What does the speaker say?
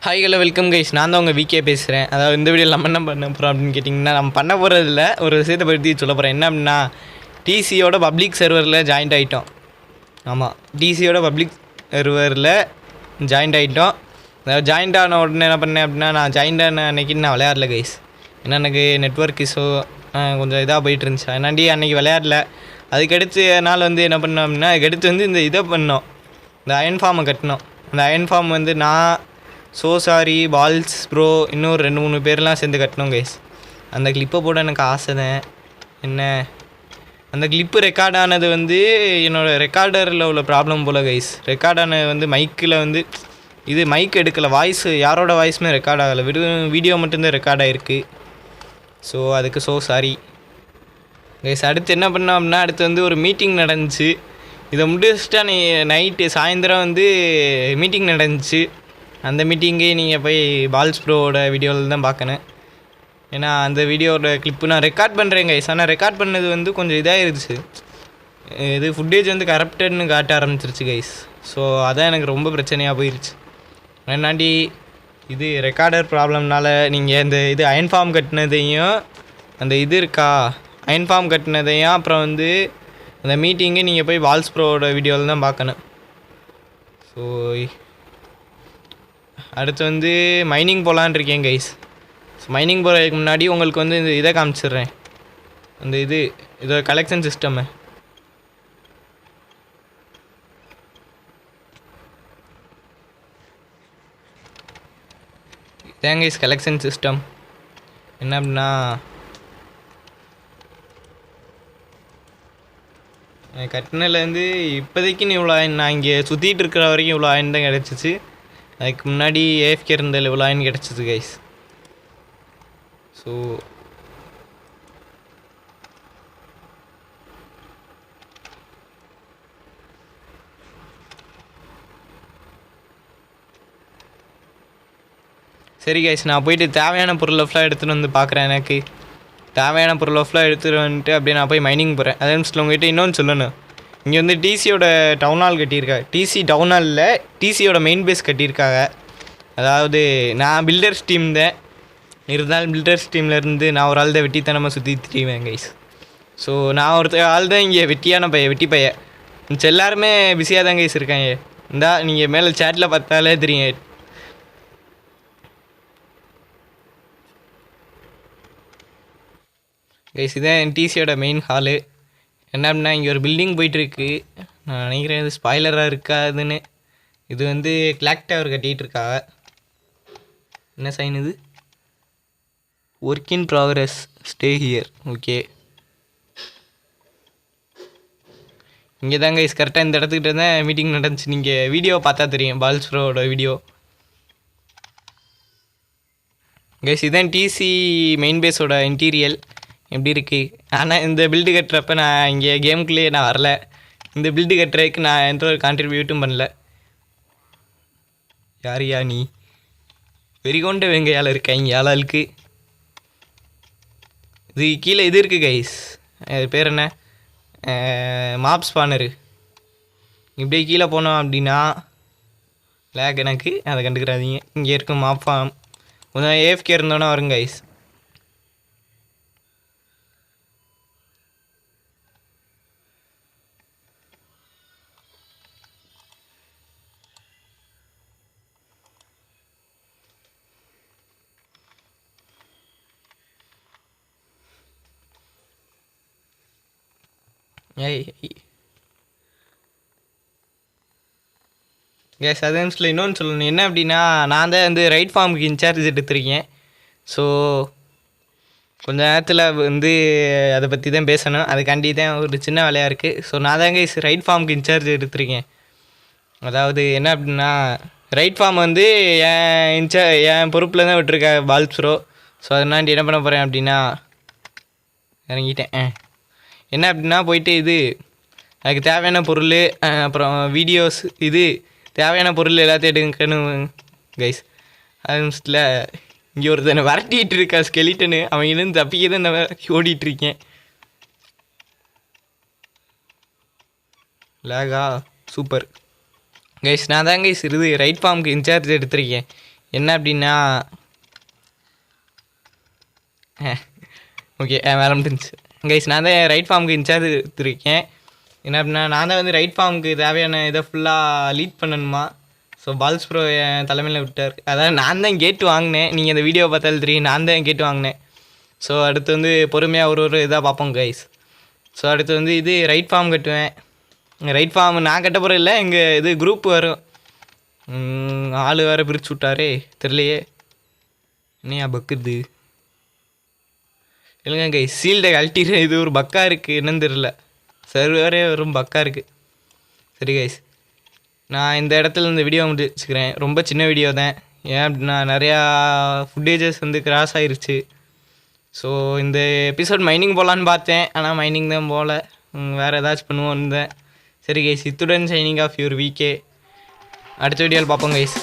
Hi hello welcome guys. நான் தான் உங்கள் விகே பேசுகிறேன். அதாவது இந்த வீடியோவில் நம்ம என்ன பண்ண போகிறோம் அப்படின்னு கேட்டிங்கன்னா, நம்ம பண்ண போகிறதில்ல ஒரு விஷயத்தை பற்றி சொல்ல போகிறேன். என்ன அப்படின்னா, டிசியோட பப்ளிக் சர்வரில் ஜாயின்ட் ஆகிட்டோம். ஆமாம், டிசியோட பப்ளிக் சர்வரில் ஜாயின்ட் ஆகிட்டோம். அதாவது ஜாயின்ட் ஆன உடனே என்ன பண்ணேன் அப்படின்னா, நான் ஜாயின்ட் ஆன அன்றைக்கி நான் விளையாடல கைஸ். ஏன்னா எனக்கு நெட்ஒர்க் இஷ்யூ கொஞ்சம் இதாக போயிட்டு இருந்துச்சு. அதனாண்டி அன்றைக்கி விளையாடல. அதுக்கடுத்து நாள் வந்து என்ன பண்ணோம் அப்படின்னா, அதுக்கடுத்து வந்து இந்த இதை பண்ணோம், இந்த அயன் ஃபார்மை கட்டினோம். அந்த அயன் ஃபார்ம் வந்து நான் சாரி பால்ஸ் ப்ரோ இன்னொரு 2-3 பேர்லாம் சேர்ந்து கட்டணும் கைஸ். அந்த கிளிப்பை போட எனக்கு ஆசை தான். என்ன அந்த கிளிப்பு ரெக்கார்ட் ஆனது வந்து என்னோடய ரெக்கார்டரில் உள்ள ப்ராப்ளம் போல் கைஸ். ரெக்கார்ட் ஆனது வந்து மைக்கில் வந்து இது மைக் எடுக்கலை, வாய்ஸ் யாரோட வாய்ஸுமே ரெக்கார்ட் ஆகலை, வெறும் வீடியோ மட்டும்தான் ரெக்கார்ட் ஆகிருக்கு. ஸோ அதுக்கு சாரி கைஸ். அடுத்து என்ன பண்ணோம் அப்படின்னா, அடுத்து வந்து ஒரு மீட்டிங் நடந்துச்சு. இதை முடிச்சுட்டா நைட்டு சாயந்தரம் வந்து மீட்டிங் நடந்துச்சு. அந்த மீட்டிங்கே நீங்கள் போய் பால்ஸ் ப்ரோவோட வீடியோவில் தான் பார்க்கணும். ஏன்னா அந்த வீடியோவோட கிளிப்பு நான் ரெக்கார்ட் பண்ணுறேன் கைஸ். ஆனால் ரெக்கார்ட் பண்ணது வந்து கொஞ்சம் இதாகிருச்சு, இது ஃபுட்டேஜ் வந்து கரப்டட்னு காட்ட ஆரம்பிச்சிருச்சு கைஸ். ஸோ அதான் எனக்கு ரொம்ப பிரச்சனையாக போயிடுச்சு. என்னாண்டி இது ரெக்கார்டர் ப்ராப்ளம்னால நீங்கள் இந்த இது அயன் ஃபார்ம் கட்டினதையும் அந்த இது இருக்கா அயன் ஃபார்ம் கட்டினதையும் அப்புறம் வந்து அந்த மீட்டிங்கே நீங்கள் போய் பால்ஸ் ப்ரோவோட வீடியோவில் தான் பார்க்கணும். ஸோ அடுத்து வந்து மைனிங் போகலான் இருக்கேன் கைஸ். ஸோ மைனிங் போகிறதுக்கு முன்னாடி உங்களுக்கு வந்து இந்த இதை காமிச்சிட்றேன், அந்த இதோட கலெக்ஷன் சிஸ்டம்மு. இதான் கைஸ் கலெக்ஷன் சிஸ்டம். என்ன அப்படின்னா, கட்டினிலேருந்து இப்போதைக்குன்னு இவ்வளோ நான் இங்கே சுற்றிட்டு இருக்கிற வரைக்கும் இவ்வளோ ஆயின் தான் கிடச்சிச்சு. அதுக்கு முன்னாடி ஏஎஃப்கே இருந்ததில் இவ்வளோ ஆயின் கிடச்சிது கைஸ். ஸோ சரி கைஸ், நான் போயிட்டு தேவையான பொருள் ஃபுல்லாக எடுத்துகிட்டு வந்து பார்க்குறேன். எனக்கு தேவையான பொருள் ஃபுல்லாக எடுத்துகிட்டு வந்துட்டு அப்படியே நான் போய் மைனிங் போகிறேன். அதே நிமிஷத்தில் உங்கள்கிட்ட இன்னொன்று சொல்லணும். இங்கே வந்து டிசியோட டவுன் ஹால் கட்டியிருக்காங்க. டிசி டவுன் ஹாலில் டிசியோட மெயின் பேஸ் கட்டியிருக்காங்க. அதாவது நான் பில்டர்ஸ் டீம் தான் இருந்தாலும் பில்டர்ஸ் டீம்லேருந்து நான் ஒரு ஆள் தான் வெட்டித்தனமாக சுற்றி திரிவேன் கைஸ். ஸோ நான் ஒருத்தர் ஆள் தான் இங்கே வெட்டி பையன். மிச்சம் எல்லாருமே பிஸியாக தான் கைஸ் இருக்காங்க. இந்தா நீங்கள் மேலே சேட்டில் பார்த்தாலே தெரியும். கைஸ் இதான் டிசியோட மெயின் ஹாலு. என்ன அப்படின்னா, இங்கே ஒரு பில்டிங் போயிட்டுருக்கு. நான் நினைக்கிறேன் இது ஸ்பாய்லராக இருக்காதுன்னு. இது வந்து கிளாக் டவர் கட்டிகிட்டு இருக்காங்க. என்ன சைன் இது? Work in progress, stay here. Okay, இங்கே தாங்க கைஸ் கரெக்டாக இந்த இடத்துக்கிட்ட தான் மீட்டிங் நடந்துச்சு. நீங்கள் வீடியோ பார்த்தா தெரியும், பால்ஸ் ப்ரோவோட வீடியோ. கைஸ் இதான் டிசி மெயின் பேஸோட இன்டீரியல் எப்படி இருக்குது. ஆனால் இந்த பில்டு கட்டுறப்ப நான் இங்கே கேமுக்குள்ளேயே நான் வரல. இந்த பில்டு கட்டுறதுக்கு நான் எந்த ஒரு கான்ட்ரிபியூட்டும் பண்ணல. யாரையா நீ? வெறிகொண்ட வெங்கையால் இருக்காங்க ஆளாளுக்கு. இது கீழே இது இருக்குது கைஸ், அது பேர் என்ன, மாப் ஸ்பானரு. இப்படியே கீழே போனோம் அப்படின்னா லேக் எனக்கு, அதை கண்டுக்கிறாதீங்க. இங்கே இருக்கும் மாப் ஃபார்ம் கொஞ்சம் ஏஎஃப்கே இருந்தோன்னா வருங்க கைஸ். கேஸ் அதே நிமிஷத்தில் இன்னொன்று சொல்லணும். என்ன அப்படின்னா, நான் தான் வந்து ரைட் ஃபார்முக்கு இன்சார்ஜ் எடுத்திருக்கேன். ஸோ கொஞ்ச நேரத்தில் வந்து அதை பற்றி தான் பேசணும். அதுக்காண்டி தான் ஒரு சின்ன வேலையாக இருக்குது. ஸோ நான் தான் கைஸ் ரைட் ஃபார்முக்கு இன்சார்ஜ் எடுத்திருக்கேன். அதாவது என்ன அப்படின்னா, ரைட் ஃபார்ம் வந்து என் பொறுப்பில் தான் விட்டுருக்கா பால்ஸ் ப்ரோ. ஸோ அதனாண்டி என்ன பண்ண போகிறேன் அப்படின்னா, இறங்கிட்டேன். என்ன அப்படின்னா, போயிட்டு அதுக்கு தேவையான பொருள் அப்புறம் வீடியோஸ் தேவையான பொருள் எல்லாத்தையும் எடுக்கணும் கைஸ். அது நிமிஷத்தில் இங்கே ஒருத்தனை வரட்டிகிட்டு இருக்கா ஸ்கெலிட்டனு. அவன் இருந்து தப்பிக்க தான் நான் ஓடிட்டுருக்கேன். Lekha super guys. நான் தான் கைஸ் ரைட் ஃபார்முக்கு இன்சார்ஜ் எடுத்திருக்கேன். என்ன அப்படின்னா ஓகே வேலை முடிஞ்சு கைஸ். நான் தான் ரைட் ஃபார்முக்கு இன்சார்ஜ் எடுத்துருக்கேன். என்ன அப்படின்னா நான் தான் வந்து ரைட் ஃபார்முக்கு தேவையான இதை ஃபுல்லாக லீட் பண்ணணுமா. ஸோ பால்ஸ் ப்ரோ என் தலைமையில் விட்டார். அதாவது நான் தான் கேட்டு வாங்கினேன். நீங்கள் இந்த வீடியோ பார்த்தாலும் தெரியும், நான் தான் கேட்டு வாங்கினேன். ஸோ அடுத்து வந்து பொறுமையாக ஒரு இதாக பார்ப்போம் கைஸ். ஸோ அடுத்து வந்து இது ரைட் ஃபார்ம் கட்டுவேன். ரைட் ஃபார்ம் நான் கட்ட போகிற இல்லை, எங்கள் இது குரூப் வரும். ஆள் வேறு பிரித்து விட்டாரே தெரியலையே என்னையா பக்குது இல்லைங்க கைஸ். சீல்டை கழட்டிடுற இது ஒரு பக்காக இருக்குது, என்னன்னு தெரில. சர்வரே வரும் பக்காக இருக்குது. சரி கைஸ், நான் இந்த இடத்துல இந்த வீடியோ முடிச்சுக்கிறேன். ரொம்ப சின்ன வீடியோ தான். ஏன் அப்படின்னா நிறையா ஃபுட்டேஜஸ் வந்து கிராஸ் ஆகிருச்சு. ஸோ இந்த எபிசோட் மைனிங் போகலான்னு பார்த்தேன், ஆனால் மைனிங் தான் போகல. வேறு ஏதாச்சும் பண்ணுவோம் இருந்தேன். சரி கைஸ், இத்துடன் சைனிங் ஆஃப் யுவர் வீக்கே. அடுத்த வீடியோவில் பார்ப்போம் கைஸ்.